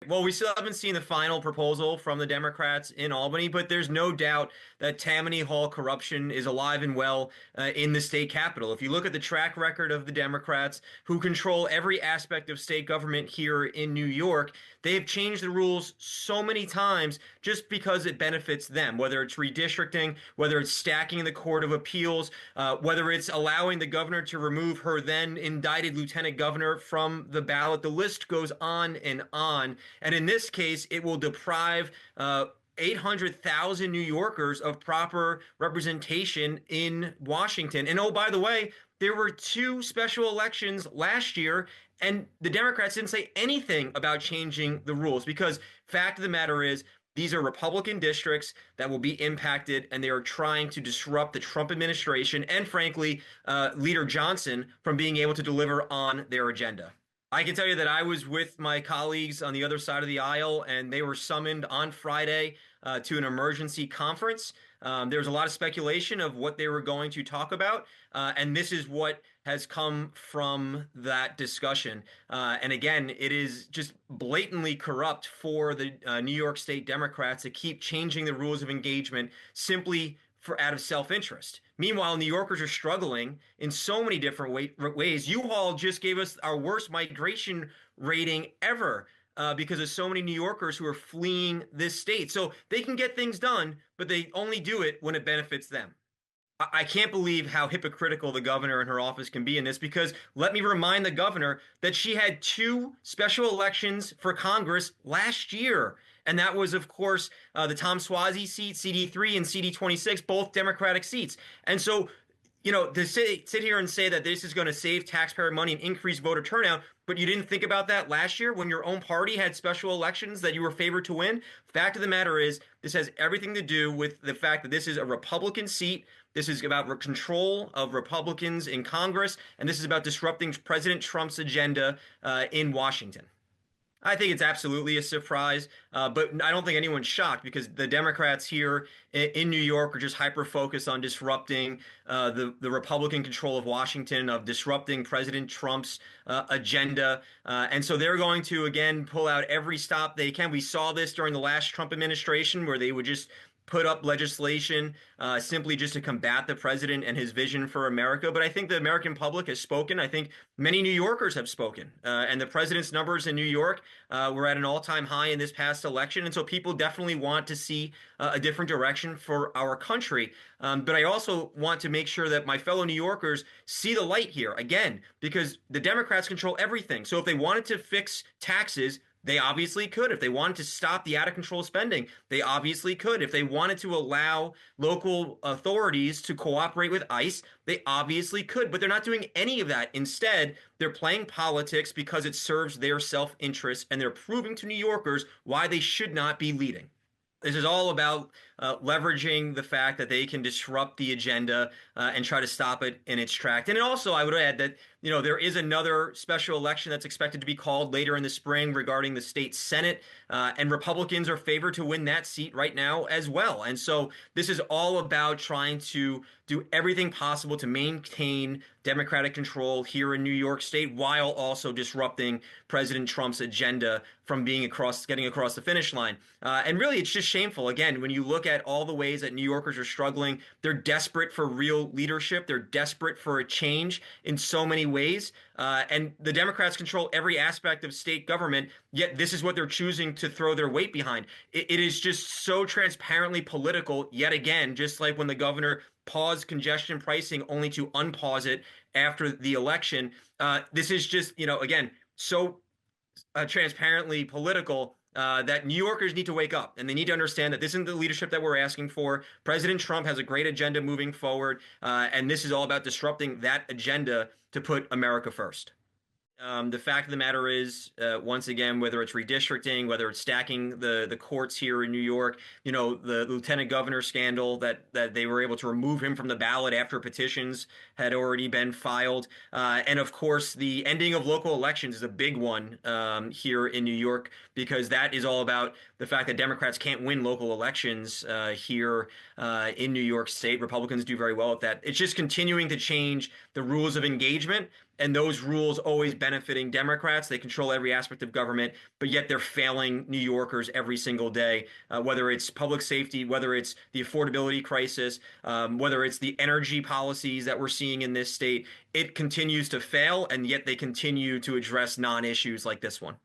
Well, we still haven't seen the final proposal from the Democrats in Albany, but there's no doubt that Tammany Hall corruption is alive and well in the state capitol. If you look at the track record of the Democrats, who control every aspect of state government here in New York, they have changed the rules so many times just because it benefits them, whether it's redistricting, whether it's stacking the Court of Appeals, whether it's allowing the governor to remove her then indicted lieutenant governor from the ballot. The list goes on and on. And in this case, it will deprive 800,000 New Yorkers of proper representation in Washington. And oh, by the way, there were two special elections last year, and the Democrats didn't say anything about changing the rules because fact of the matter is these are Republican districts that will be impacted, and they are trying to disrupt the Trump administration and, frankly, Leader Johnson from being able to deliver on their agenda. I can tell you that I was with my colleagues on the other side of the aisle, and they were summoned on Friday to an emergency conference. There was a lot of speculation of what they were going to talk about, and this is what has come from that discussion. And again, it is just blatantly corrupt for the New York State Democrats to keep changing the rules of engagement simply for out of self-interest. Meanwhile, New Yorkers are struggling in so many different ways. U-Haul just gave us our worst migration rating ever because of so many New Yorkers who are fleeing this state. So they can get things done, but they only do it when it benefits them. I can't believe how hypocritical the governor and her office can be in this because let me remind the governor that she had two special elections for Congress last year. And that was, of course, the Tom Suozzi seat, CD3 and CD26, both Democratic seats. And so, to sit here and say that this is going to save taxpayer money and increase voter turnout, but you didn't think about that last year when your own party had special elections that you were favored to win. Fact of the matter is, this has everything to do with the fact that this is a Republican seat. This is about control of Republicans in Congress, and this is about disrupting President Trump's agenda in Washington. I think it's absolutely a surprise, but I don't think anyone's shocked because the Democrats here in New York are just hyper-focused on disrupting the Republican control of Washington, of disrupting President Trump's agenda. And so they're going to, again, pull out every stop they can. We saw this during the last Trump administration where they would just put up legislation simply just to combat the president and his vision for America. But I think the American public has spoken. I think many New Yorkers have spoken. And the president's numbers in New York were at an all-time high in this past election. And so people definitely want to see a different direction for our country. But I also want to make sure that my fellow New Yorkers see the light here, again, because the Democrats control everything. So if they wanted to fix taxes, they obviously could. If they wanted to stop the out-of-control spending, they obviously could. If they wanted to allow local authorities to cooperate with ICE, they obviously could. But they're not doing any of that. Instead, they're playing politics because it serves their self-interest, and they're proving to New Yorkers why they should not be leading. This is all about leveraging the fact that they can disrupt the agenda and try to stop it in its tracks. And also, I would add that there is another special election that's expected to be called later in the spring regarding the state Senate, and Republicans are favored to win that seat right now as well. And so this is all about trying to do everything possible to maintain Democratic control here in New York State while also disrupting President Trump's agenda from getting across the finish line. And really, it's just shameful. Again, when you look at all the ways that New Yorkers are struggling, they're desperate for real leadership. They're desperate for a change in so many ways. And the Democrats control every aspect of state government, yet this is what they're choosing to throw their weight behind. It is just so transparently political, yet again, just like when the governor paused congestion pricing only to unpause it after the election. This is just, again, so transparently political that New Yorkers need to wake up, and they need to understand that this isn't the leadership that we're asking for. President Trump has a great agenda moving forward, and this is all about disrupting that agenda to put America first. The fact of the matter is, once again, whether it's redistricting, whether it's stacking the courts here in New York, the lieutenant governor scandal that they were able to remove him from the ballot after petitions had already been filed. And of course, the ending of local elections is a big one here in New York, because that is all about the fact that Democrats can't win local elections here in New York State. Republicans do very well at that. It's just continuing to change the rules of engagement. and those rules always benefiting Democrats. They control every aspect of government, but yet they're failing New Yorkers every single day, whether it's public safety, whether it's the affordability crisis, whether it's the energy policies that we're seeing in this state. It continues to fail, and yet they continue to address non-issues like this one.